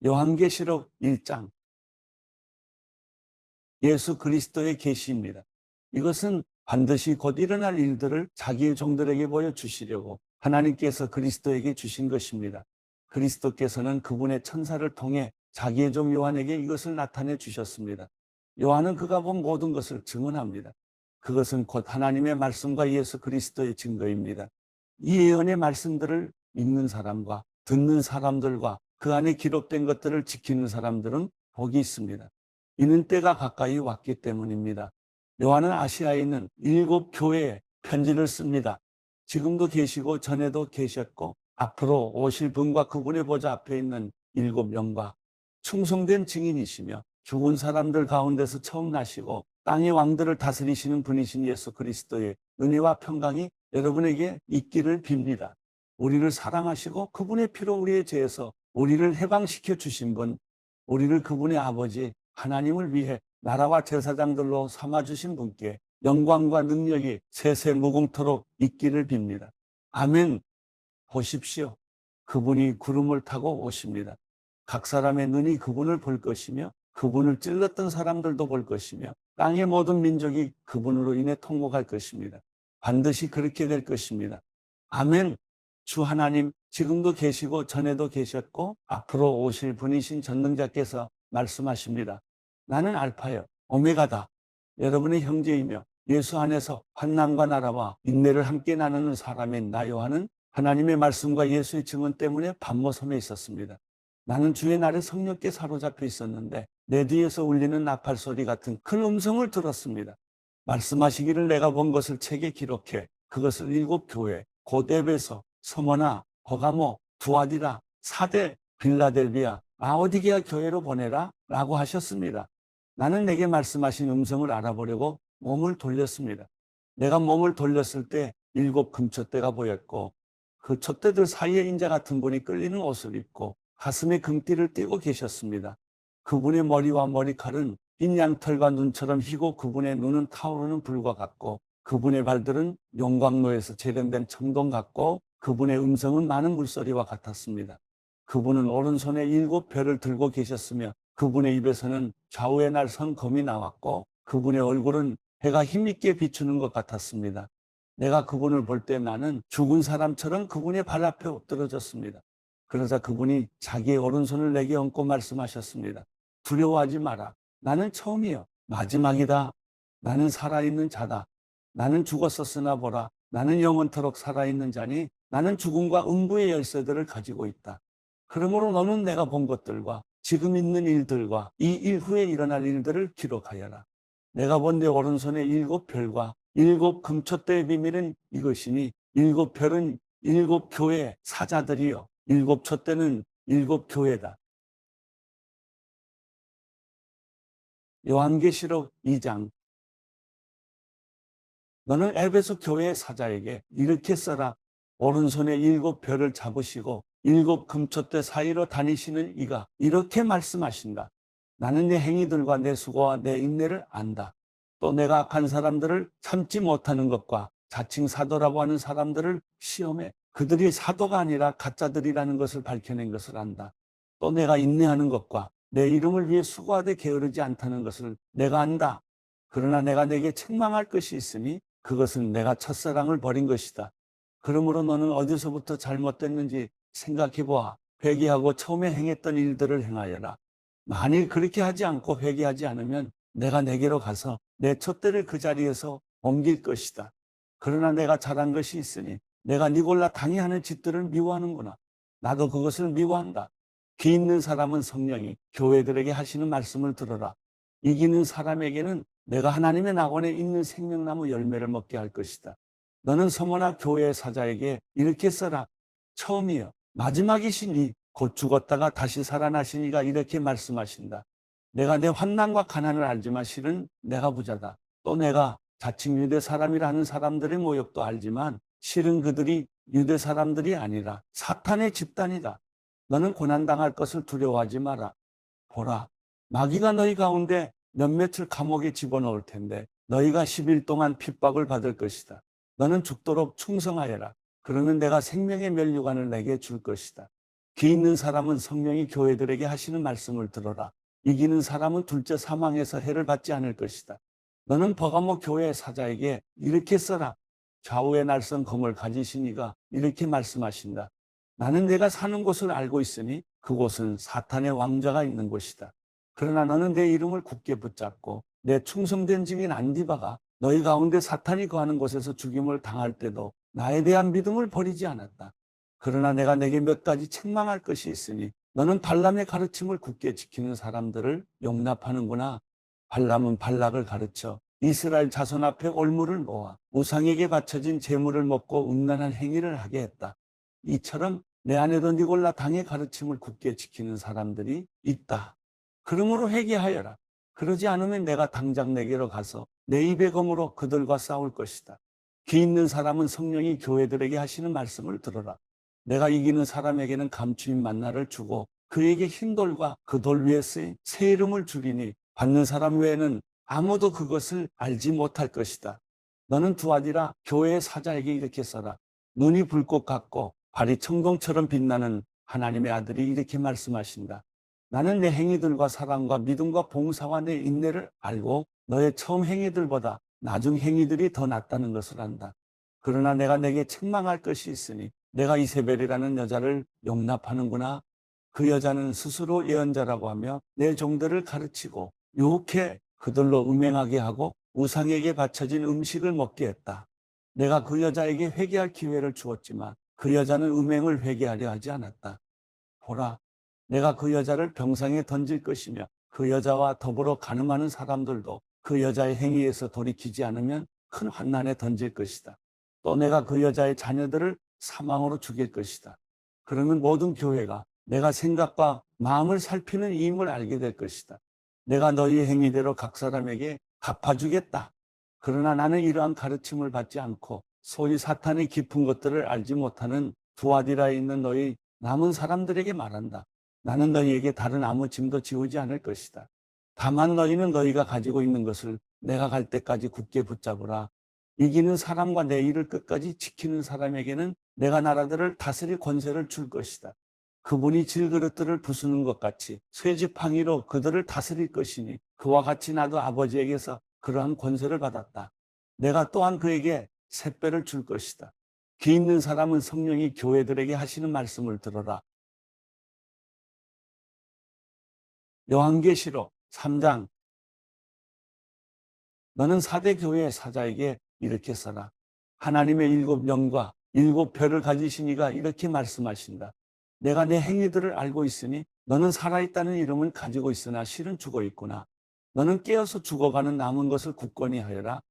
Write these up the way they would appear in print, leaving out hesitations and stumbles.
요한계시록 1장 예수 그리스도의 계시입니다. 이것은 반드시 곧 일어날 일들을 자기의 종들에게 보여주시려고 하나님께서 그리스도에게 주신 것입니다. 그리스도께서는 그분의 천사를 통해 자기의 종 요한에게 이것을 나타내 주셨습니다. 요한은 그가 본 모든 것을 증언합니다. 그것은 곧 하나님의 말씀과 예수 그리스도의 증거입니다. 이 예언의 말씀들을 읽는 사람과 듣는 사람들과 그 안에 기록된 것들을 지키는 사람들은 복이 있습니다. 이는 때가 가까이 왔기 때문입니다. 요한은 아시아에 있는 7교회에 편지를 씁니다. 지금도 계시고 전에도 계셨고 앞으로 오실 분과 그분의 보좌 앞에 있는 7영과 충성된 증인이시며 죽은 사람들 가운데서 처음 나시고 땅의 왕들을 다스리시는 분이신 예수 그리스도의 은혜와 평강이 여러분에게 있기를 빕니다. 우리를 사랑하시고 그분의 피로 우리의 죄에서 우리를 해방시켜 주신 분, 우리를 그분의 아버지 하나님을 위해 나라와 제사장들로 삼아주신 분께 영광과 능력이 세세 무궁토록 있기를 빕니다. 아멘. 보십시오. 그분이 구름을 타고 오십니다. 각 사람의 눈이 그분을 볼 것이며 그분을 찔렀던 사람들도 볼 것이며 땅의 모든 민족이 그분으로 인해 통곡할 것입니다. 반드시 그렇게 될 것입니다. 아멘. 주 하나님 지금도 계시고 전에도 계셨고 앞으로 오실 분이신 전능자께서 말씀하십니다. 나는 알파요 오메가다. 여러분의 형제이며 예수 안에서 환난과 나라와 인내를 함께 나누는 사람인 나 요한은 하나님의 말씀과 예수의 증언 때문에 반모섬에 있었습니다. 나는 주의 날에 성령께 사로잡혀 있었는데 내 뒤에서 울리는 나팔 소리 같은 큰 음성을 들었습니다. 말씀하시기를 내가 본 것을 책에 기록해 그것을 7교회 곧 에베소, 서머나, 버가모, 두아디라, 사대, 빌라델비아, 라오디게아 교회로 보내라 라고 하셨습니다. 나는 내게 말씀하신 음성을 알아보려고 몸을 돌렸습니다. 내가 몸을 돌렸을 때 7 금촛대가 보였고 그 촛대들 사이에 인자 같은 분이 끌리는 옷을 입고 가슴에 금띠를 띠고 계셨습니다. 그분의 머리와 머리칼은 흰 양털과 눈처럼 희고 그분의 눈은 타오르는 불과 같고 그분의 발들은 용광로에서 재련된 청동 같고 그분의 음성은 많은 물소리와 같았습니다. 그분은 오른손에 7별을 들고 계셨으며 그분의 입에서는 좌우의 날 선 검이 나왔고 그분의 얼굴은 해가 힘있게 비추는 것 같았습니다. 내가 그분을 볼 때 나는 죽은 사람처럼 그분의 발 앞에 엎드러졌습니다. 그러자 그분이 자기의 오른손을 내게 얹고 말씀하셨습니다. 두려워하지 마라. 나는 처음이요 마지막이다. 나는 살아있는 자다. 나는 죽었었으나 보라. 나는 영원토록 살아있는 자니 나는 죽음과 음부의 열쇠들을 가지고 있다. 그러므로 너는 내가 본 것들과 지금 있는 일들과 이 일 후에 일어날 일들을 기록하여라. 내가 본 내 오른손의 7별과 7 금촛대의 비밀은 이것이니 7별은 7교회 사자들이요 7 촛대는 7교회다. 요한계시록 2장 너는 에베소 교회의 사자에게 이렇게 써라. 오른손에 7별을 잡으시고 7 금촛대 사이로 다니시는 이가 이렇게 말씀하신다. 나는 내 행위들과 내 수고와 내 인내를 안다. 또 내가 악한 사람들을 참지 못하는 것과 자칭 사도라고 하는 사람들을 시험해 그들이 사도가 아니라 가짜들이라는 것을 밝혀낸 것을 안다. 또 내가 인내하는 것과 내 이름을 위해 수고하되 게으르지 않다는 것을 내가 안다. 그러나 내가 내게 책망할 것이 있으니 그것은 내가 첫사랑을 버린 것이다. 그러므로 너는 어디서부터 잘못됐는지 생각해보아 회개하고 처음에 행했던 일들을 행하여라. 만일 그렇게 하지 않고 회개하지 않으면 내가 내게로 가서 내 촛대를 그 자리에서 옮길 것이다. 그러나 내가 잘한 것이 있으니 내가 니골라 당이 하는 짓들을 미워하는구나. 나도 그것을 미워한다. 귀 있는 사람은 성령이 교회들에게 하시는 말씀을 들어라. 이기는 사람에게는 내가 하나님의 낙원에 있는 생명나무 열매를 먹게 할 것이다. 너는 서머나 교회의 사자에게 이렇게 써라. 처음이여 마지막이시니 곧 죽었다가 다시 살아나신 이가 이렇게 말씀하신다. 내가 내 환난과 가난을 알지만 실은 내가 부자다. 또 내가 자칭 유대 사람이라 하는 사람들의 모욕도 알지만 실은 그들이 유대 사람들이 아니라 사탄의 집단이다. 너는 고난당할 것을 두려워하지 마라. 보라, 마귀가 너희 가운데 몇몇을 감옥에 집어넣을 텐데 너희가 10일 동안 핍박을 받을 것이다. 너는 죽도록 충성하여라. 그러면 내가 생명의 면류관을 내게 줄 것이다. 기 있는 사람은 성령이 교회들에게 하시는 말씀을 들어라. 이기는 사람은 둘째 사망에서 해를 받지 않을 것이다. 너는 버가모 교회 사자에게 이렇게 써라. 좌우의 날선 검을 가지신 이가 이렇게 말씀하신다. 나는 내가 사는 곳을 알고 있으니 그곳은 사탄의 왕자가 있는 곳이다. 그러나 너는 내 이름을 굳게 붙잡고 내 충성된 증인 안디바가 너희 가운데 사탄이 거하는 곳에서 죽임을 당할 때도 나에 대한 믿음을 버리지 않았다. 그러나 내가 내게 몇 가지 책망할 것이 있으니 너는 발람의 가르침을 굳게 지키는 사람들을 용납하는구나. 발람은 발락을 가르쳐 이스라엘 자손 앞에 올무를 모아 우상에게 바쳐진 제물을 먹고 음란한 행위를 하게 했다. 이처럼 내 안에도 니골라 당의 가르침을 굳게 지키는 사람들이 있다. 그러므로 회개하여라. 그러지 않으면 내가 당장 내게로 가서 내 입의 검으로 그들과 싸울 것이다. 기 있는 사람은 성령이 교회들에게 하시는 말씀을 들어라. 내가 이기는 사람에게는 감추인 만나를 주고 그에게 흰 돌과 그 돌 위에 쓰인 새 이름을 주리니 받는 사람 외에는 아무도 그것을 알지 못할 것이다. 너는 두아디라 교회의 사자에게 이렇게 써라. 눈이 불꽃 같고 발이 청동처럼 빛나는 하나님의 아들이 이렇게 말씀하신다. 나는 내 행위들과 사랑과 믿음과 봉사와 내 인내를 알고 너의 처음 행위들보다 나중 행위들이 더 낫다는 것을 안다. 그러나 내가 내게 책망할 것이 있으니 내가 이세벨이라는 여자를 용납하는구나. 그 여자는 스스로 예언자라고 하며 내 종들을 가르치고 유혹해 그들로 음행하게 하고 우상에게 바쳐진 음식을 먹게 했다. 내가 그 여자에게 회개할 기회를 주었지만 그 여자는 음행을 회개하려 하지 않았다. 보라, 내가 그 여자를 병상에 던질 것이며 그 여자와 더불어 간음하는 사람들도 그 여자의 행위에서 돌이키지 않으면 큰 환난에 던질 것이다. 또 내가 그 여자의 자녀들을 사망으로 죽일 것이다. 그러면 모든 교회가 내가 생각과 마음을 살피는 이임을 알게 될 것이다. 내가 너희의 행위대로 각 사람에게 갚아주겠다. 그러나 나는 이러한 가르침을 받지 않고 소위 사탄의 깊은 것들을 알지 못하는 두아디라에 있는 너희 남은 사람들에게 말한다. 나는 너희에게 다른 아무 짐도 지우지 않을 것이다. 다만 너희는 너희가 가지고 있는 것을 내가 갈 때까지 굳게 붙잡으라. 이기는 사람과 내 일을 끝까지 지키는 사람에게는 내가 나라들을 다스릴 권세를 줄 것이다. 그분이 질그릇들을 부수는 것 같이 쇠지팡이로 그들을 다스릴 것이니 그와 같이 나도 아버지에게서 그러한 권세를 받았다. 내가 또한 그에게 샛배를 줄 것이다. 기 있는 사람은 성령이 교회들에게 하시는 말씀을 들어라. 요한계시록 3장. 너는 사대 교회의 사자에게 이렇게 써라. 하나님의 7영과 7별을 가지신 이가 이렇게 말씀하신다. 내가 내 행위들을 알고 있으니 너는 살아있다는 이름은 가지고 있으나 실은 죽어 있구나. 너는 깨어서 죽어가는 남은 것을 굳건히 하여라.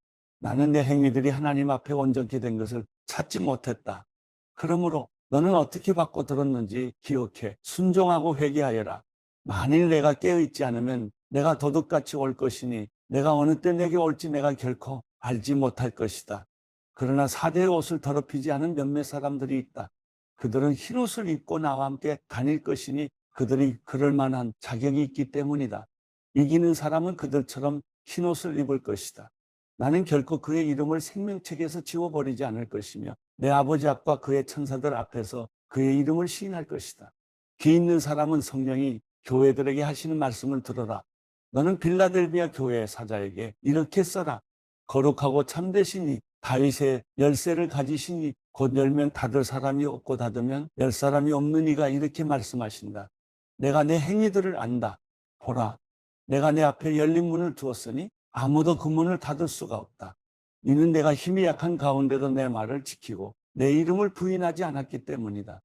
나는 내 행위들이 하나님 앞에 온전히 된 것을 찾지 못했다. 그러므로 너는 어떻게 받고 들었는지 기억해 순종하고 회개하여라. 만일 내가 깨어있지 않으면 내가 도둑같이 올 것이니 내가 어느 때 내게 올지 내가 결코 알지 못할 것이다. 그러나 사대의 옷을 더럽히지 않은 몇몇 사람들이 있다. 그들은 흰옷을 입고 나와 함께 다닐 것이니 그들이 그럴 만한 자격이 있기 때문이다. 이기는 사람은 그들처럼 흰옷을 입을 것이다. 나는 결코 그의 이름을 생명책에서 지워버리지 않을 것이며 내 아버지 앞과 그의 천사들 앞에서 그의 이름을 시인할 것이다. 기 있는 사람은 성령이 교회들에게 하시는 말씀을 들어라. 너는 빌라델비아 교회의 사자에게 이렇게 써라. 거룩하고 참되시니 다윗의 열쇠를 가지시니 곧 열면 닫을 사람이 없고 닫으면 열 사람이 없는 이가 이렇게 말씀하신다. 내가 내 행위들을 안다. 보라, 내가 내 앞에 열린 문을 두었으니 아무도 그 문을 닫을 수가 없다. 이는 내가 힘이 약한 가운데도 내 말을 지키고 내 이름을 부인하지 않았기 때문이다.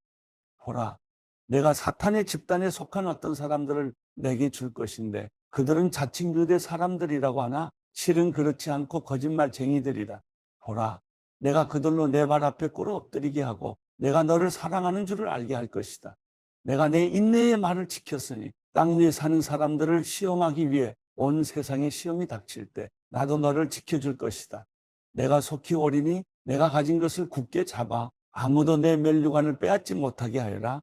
보라, 내가 사탄의 집단에 속한 어떤 사람들을 내게 줄 것인데 그들은 자칭 유대 사람들이라고 하나 실은 그렇지 않고 거짓말쟁이들이다. 보라, 내가 그들로 내 발 앞에 꿇어 엎드리게 하고 내가 너를 사랑하는 줄을 알게 할 것이다. 내가 내 인내의 말을 지켰으니 땅 위에 사는 사람들을 시험하기 위해 온 세상에 시험이 닥칠 때 나도 너를 지켜줄 것이다. 내가 속히 오리니 내가 가진 것을 굳게 잡아 아무도 내 멸류관을 빼앗지 못하게 하여라.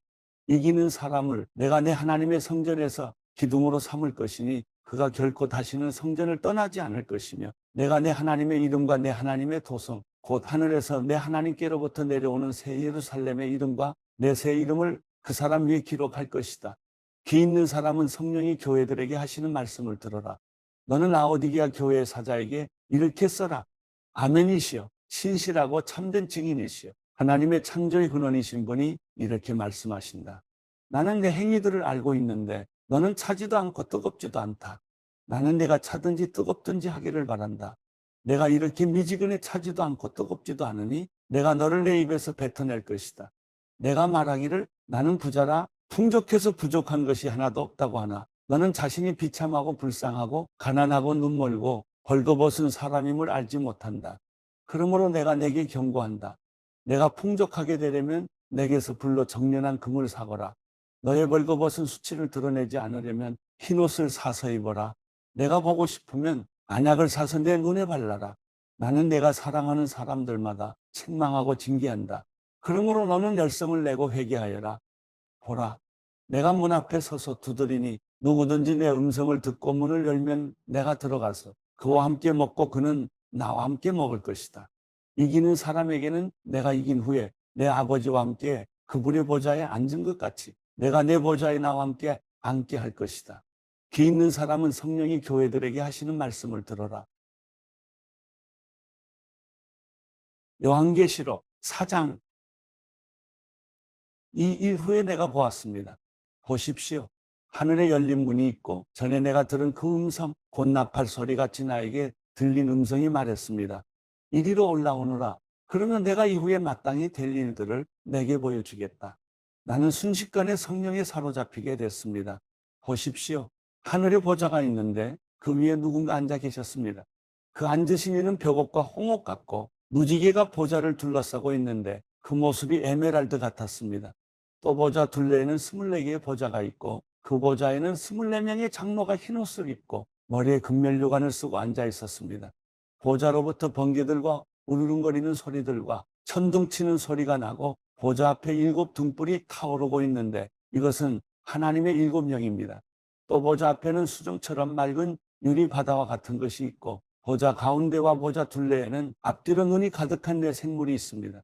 이기는 사람을 내가 내 하나님의 성전에서 기둥으로 삼을 것이니 그가 결코 다시는 성전을 떠나지 않을 것이며 내가 내 하나님의 이름과 내 하나님의 도성 곧 하늘에서 내 하나님께로부터 내려오는 새 예루살렘의 이름과 내 새 이름을 그 사람 위에 기록할 것이다. 귀 있는 사람은 성령이 교회들에게 하시는 말씀을 들어라. 너는 라오디게아 교회 사자에게 이렇게 써라. 아멘이시여, 신실하고 참된 증인이시여, 하나님의 창조의 근원이신 분이 이렇게 말씀하신다. 나는 내 행위들을 알고 있는데 너는 차지도 않고 뜨겁지도 않다. 나는 내가 차든지 뜨겁든지 하기를 바란다. 내가 이렇게 미지근해 차지도 않고 뜨겁지도 않으니 내가 너를 내 입에서 뱉어낼 것이다. 내가 말하기를 나는 부자라 풍족해서 부족한 것이 하나도 없다고 하나 너는 자신이 비참하고 불쌍하고 가난하고 눈멀고 벌거벗은 사람임을 알지 못한다. 그러므로 내가 내게 경고한다. 내가 풍족하게 되려면 내게서 불로 정련한 금을 사거라. 너의 벌거벗은 수치를 드러내지 않으려면 흰옷을 사서 입어라. 내가 보고 싶으면 안약을 사서 내 눈에 발라라. 나는 내가 사랑하는 사람들마다 책망하고 징계한다. 그러므로 너는 열성을 내고 회개하여라. 보라, 내가 문 앞에 서서 두드리니 누구든지 내 음성을 듣고 문을 열면 내가 들어가서 그와 함께 먹고 그는 나와 함께 먹을 것이다. 이기는 사람에게는 내가 이긴 후에 내 아버지와 함께 그분의 보좌에 앉은 것 같이 내가 내 보좌에 나와 함께 앉게 할 것이다. 귀 있는 사람은 성령이 교회들에게 하시는 말씀을 들어라. 요한계시록 4장 이 이후에 내가 보았습니다. 보십시오. 하늘에 열린 문이 있고 전에 내가 들은 그 음성 곧 나팔 소리같이 나에게 들린 음성이 말했습니다. 이리로 올라오너라. 그러면 내가 이후에 마땅히 될 일들을 내게 보여주겠다. 나는 순식간에 성령에 사로잡히게 됐습니다. 보십시오. 하늘에 보좌가 있는데 그 위에 누군가 앉아 계셨습니다. 그 앉으신 이는 벽옥과 홍옥 같고 무지개가 보좌를 둘러싸고 있는데 그 모습이 에메랄드 같았습니다. 또 보좌 둘레에는 24개의 보좌가 있고 그 보좌에는 24명의 장로가 흰옷을 입고 머리에 금면류관을 쓰고 앉아 있었습니다. 보좌로부터 번개들과 우르릉거리는 소리들과 천둥치는 소리가 나고 보좌 앞에 7 등불이 타오르고 있는데 이것은 하나님의 7 영입니다. 또 보좌 앞에는 수정처럼 맑은 유리 바다와 같은 것이 있고 보좌 가운데와 보좌 둘레에는 앞뒤로 눈이 가득한 네 생물이 있습니다.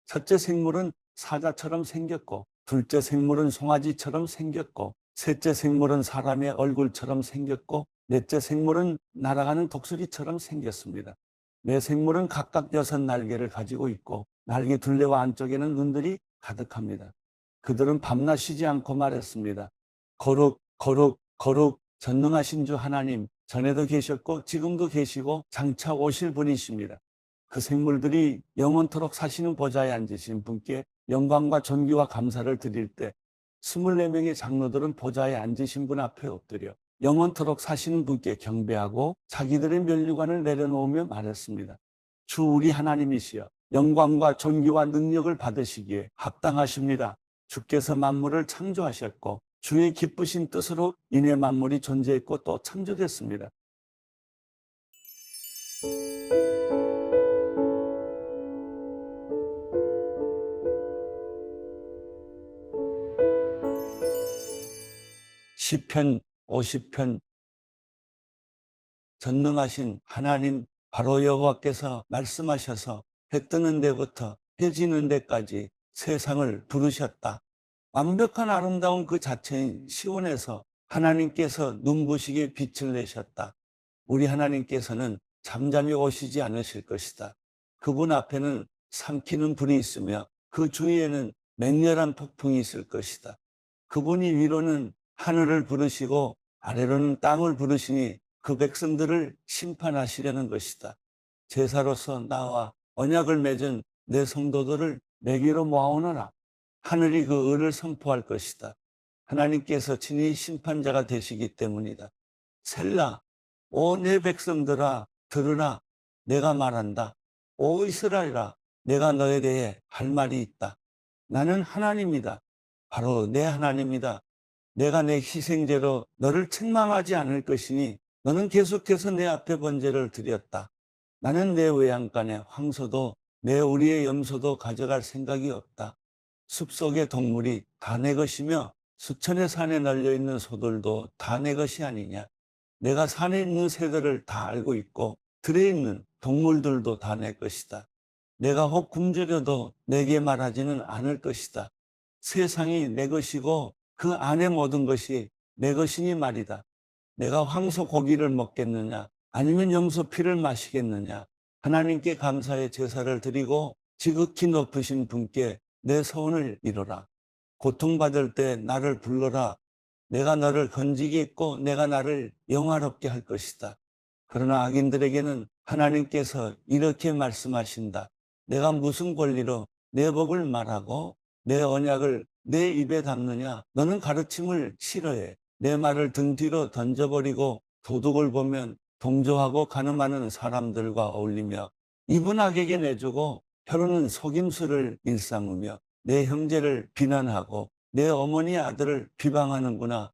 첫째 생물은 사자처럼 생겼고 둘째 생물은 송아지처럼 생겼고 셋째 생물은 사람의 얼굴처럼 생겼고 넷째 생물은 날아가는 독수리처럼 생겼습니다. 네 생물은 각각 6 날개를 가지고 있고 날개 둘레와 안쪽에는 눈들이 가득합니다. 그들은 밤낮 쉬지 않고 말했습니다. 거룩 거룩 거룩 전능하신 주 하나님, 전에도 계셨고 지금도 계시고 장차 오실 분이십니다. 그 생물들이 영원토록 사시는 보좌에 앉으신 분께 영광과 존귀와 감사를 드릴 때 24명의 장로들은 보좌에 앉으신 분 앞에 엎드려 영원토록 사시는 분께 경배하고 자기들의 면류관을 내려놓으며 말했습니다. 주 우리 하나님이시여, 영광과 존귀와 능력을 받으시기에 합당하십니다. 주께서 만물을 창조하셨고 주의 기쁘신 뜻으로 인해 만물이 존재했고 또 창조됐습니다. 시편 50편 전능하신 하나님 바로 여호와께서 말씀하셔서 해 뜨는 데부터 해 지는 데까지 세상을 부르셨다. 완벽한 아름다운 그 자체인 시온에서 하나님께서 눈부시게 빛을 내셨다. 우리 하나님께서는 잠잠히 오시지 않으실 것이다. 그분 앞에는 삼키는 불이 있으며 그 주위에는 맹렬한 폭풍이 있을 것이다. 그분이 위로는 하늘을 부르시고 아래로는 땅을 부르시니 그 백성들을 심판하시려는 것이다. 제사로서 나와 언약을 맺은 내 성도들을 내게로 모아오너라. 하늘이 그 의를 선포할 것이다. 하나님께서 친히 심판자가 되시기 때문이다. 셀라, 오 내 백성들아 들으라. 내가 말한다. 오 이스라엘아, 내가 너에 대해 할 말이 있다. 나는 하나님이다. 바로 내 하나님이다. 내가 내 희생제로 너를 책망하지 않을 것이니 너는 계속해서 내 앞에 번제를 드렸다. 나는 내 외양간에 황소도 내 우리의 염소도 가져갈 생각이 없다. 숲속의 동물이 다 내 것이며 수천의 산에 널려있는 소들도 다 내 것이 아니냐. 내가 산에 있는 새들을 다 알고 있고 들에 있는 동물들도 다 내 것이다. 내가 혹 굶주려도 내게 말하지는 않을 것이다. 세상이 내 것이고 그 안에 모든 것이 내 것이니 말이다. 내가 황소 고기를 먹겠느냐 아니면 염소 피를 마시겠느냐. 하나님께 감사의 제사를 드리고 지극히 높으신 분께 내 소원을 이루라. 고통받을 때 나를 불러라. 내가 너를 건지겠고 내가 나를 영화롭게 할 것이다. 그러나 악인들에게는 하나님께서 이렇게 말씀하신다. 내가 무슨 권리로 내 복을 말하고 내 언약을 내 입에 담느냐. 너는 가르침을 싫어해. 내 말을 등 뒤로 던져버리고 도둑을 보면 동조하고 가늠하는 사람들과 어울리며 입은 악에게 내주고 혀로는 속임수를 일삼으며 내 형제를 비난하고 내 어머니 아들을 비방하는구나.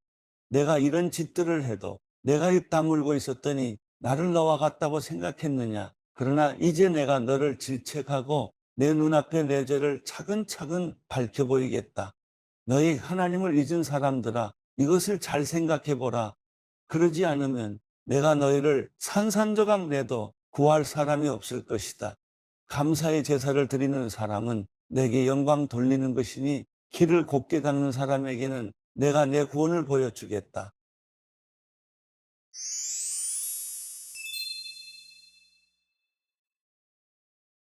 내가 이런 짓들을 해도 내가 입 다물고 있었더니 나를 너와 같다고 생각했느냐. 그러나 이제 내가 너를 질책하고 내 눈앞에 내 죄를 차근차근 밝혀 보이겠다. 너희 하나님을 잊은 사람들아, 이것을 잘 생각해 보라. 그러지 않으면 내가 너희를 산산조각 내도 구할 사람이 없을 것이다. 감사의 제사를 드리는 사람은 내게 영광 돌리는 것이니 길을 곱게 닦는 사람에게는 내가 내 구원을 보여주겠다.